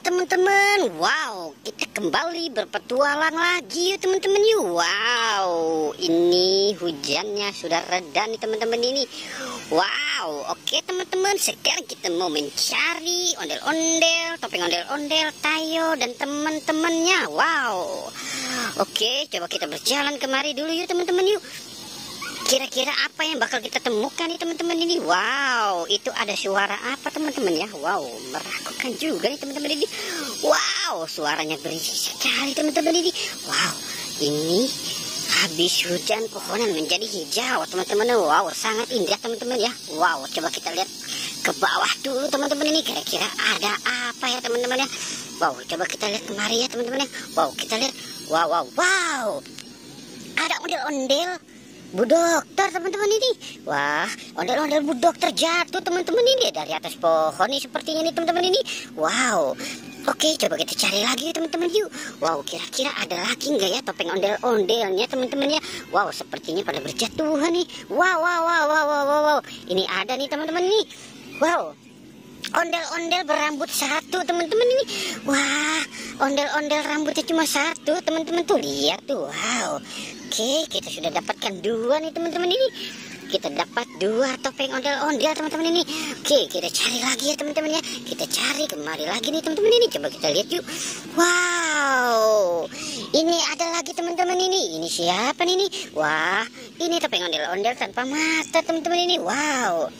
teman-teman, wow, kita kembali berpetualang lagi yuk teman-teman yuk. Wow, ini hujannya sudah reda nih teman-teman ini. Wow, oke teman-teman, sekarang kita mau mencari ondel-ondel, topeng ondel-ondel, Tayo dan teman-temannya. Wow, oke, coba kita berjalan kemari dulu yuk teman-teman yuk. Kira-kira apa yang bakal kita temukan nih teman-teman ini? Wow, itu ada suara apa teman-teman ya? Wow, meragukan juga nih teman-teman ini. Wow, suaranya berisik sekali teman-teman ini. Wow, ini habis hujan pohonan menjadi hijau teman-teman. Wow, sangat indah teman-teman ya. Wow, coba kita lihat ke bawah dulu teman-teman ini. Kira-kira ada apa ya teman-teman ya? Wow, coba kita lihat kemari ya teman-teman ya. Wow, kita lihat. Wow, wow, wow. Ada ondel-ondel Bu Dokter teman-teman ini. Wah, ondel-ondel Bu Dokter jatuh teman-teman ini dari atas pohon nih sepertinya nih teman-teman ini. Wow. Oke, coba kita cari lagi teman-teman yuk. Wow, kira-kira ada lagi nggak ya topeng ondel-ondelnya teman-teman ya? Wow, sepertinya pada berjatuhan nih. Wow, wow, wow, wow, wow, wow, wow. Ini ada nih teman-teman nih. Wow. Ondel-ondel berambut satu teman-teman ini. Wah, ondel-ondel rambutnya cuma satu teman-teman tuh. Lihat tuh. Wow. Oke, kita sudah dapatkan dua nih teman-teman ini. Kita dapat dua topeng ondel-ondel teman-teman ini. Oke, kita cari lagi ya teman-teman ya. Kita cari kemari lagi nih teman-teman ini. Coba kita lihat yuk. Wow, ini ada lagi teman-teman ini. Ini siapa nih? Wah, ini topeng ondel-ondel tanpa mata teman-teman ini. Wow,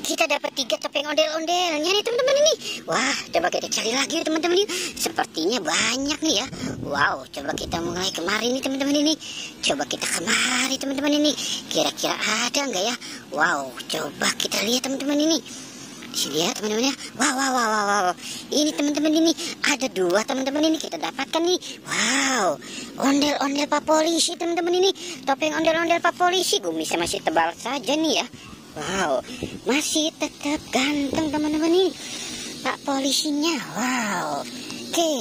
kita dapat 3 topeng ondel-ondelnya nih teman-teman ini. Wah, coba kita cari lagi teman-teman ini. Sepertinya banyak nih ya. Wow, coba kita mulai kemari nih teman-teman ini. Coba kita kemari teman-teman ini. Kira-kira ada nggak ya? Wow, coba kita lihat teman-teman ini. Sini ya teman-teman ya. Wow, wow, wow, wow, wow. Ini teman-teman ini ada 2 teman-teman ini kita dapatkan nih. Wow, ondel-ondel Pak Polisi teman-teman ini. Topeng ondel-ondel Pak Polisi. Kumisnya masih tebal saja nih ya. Wow, masih tetap ganteng teman-teman ini Pak Polisinya. Wow, oke,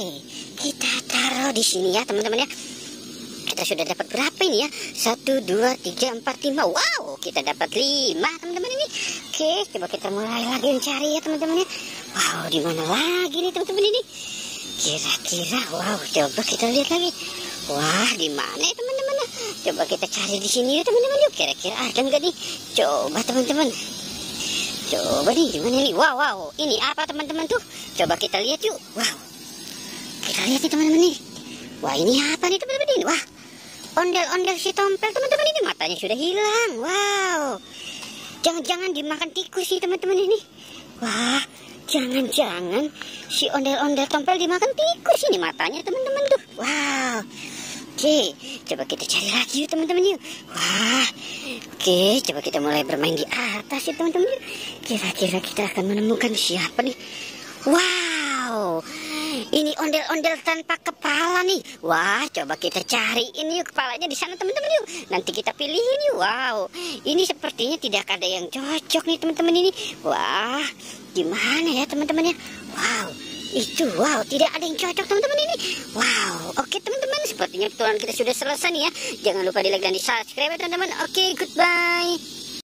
kita taruh di sini ya teman-teman ya. Kita sudah dapat berapa ini ya? 1, 2, 3, 4, 5. Wow, kita dapat 5 teman-teman ini. Oke, coba kita mulai lagi mencari ya teman-teman ya. Wow, di mana lagi nih teman-teman ini? Kira-kira, wow, coba kita lihat lagi. Wah, di mana ya teman-teman? Coba kita cari di sini ya teman-teman yuk. Kira-kira ada nggak nih? Coba teman-teman. Coba nih gimana nih? Wow, wow. Ini apa teman-teman tuh? Coba kita lihat yuk. Wow. Kita lihat nih teman-teman nih. Wah, ini apa nih teman-teman ini? Wah, ondel-ondel si Tompel teman-teman ini. Matanya sudah hilang. Wow. Jangan-jangan dimakan tikus sih teman-teman ini. Wah, jangan-jangan si ondel-ondel Tompel dimakan tikus ini matanya teman-teman tuh. Wow. Oke, coba kita cari lagi yuk teman-teman yuk. Wah, oke, coba kita mulai bermain di atas ya teman-teman yuk. Kira-kira kita akan menemukan siapa nih? Wow, ini ondel-ondel tanpa kepala nih. Wah, coba kita cari ini yuk kepalanya di sana teman-teman yuk. Nanti kita pilihin yuk. Wow, ini sepertinya tidak ada yang cocok nih teman-teman ini. Wah, gimana ya teman-teman ya? Wow. Itu, wow, tidak ada yang cocok teman-teman ini. Wow, oke teman-teman, sepertinya petualangan kita sudah selesai nih ya. Jangan lupa di like dan di subscribe ya teman-teman. Oke, goodbye.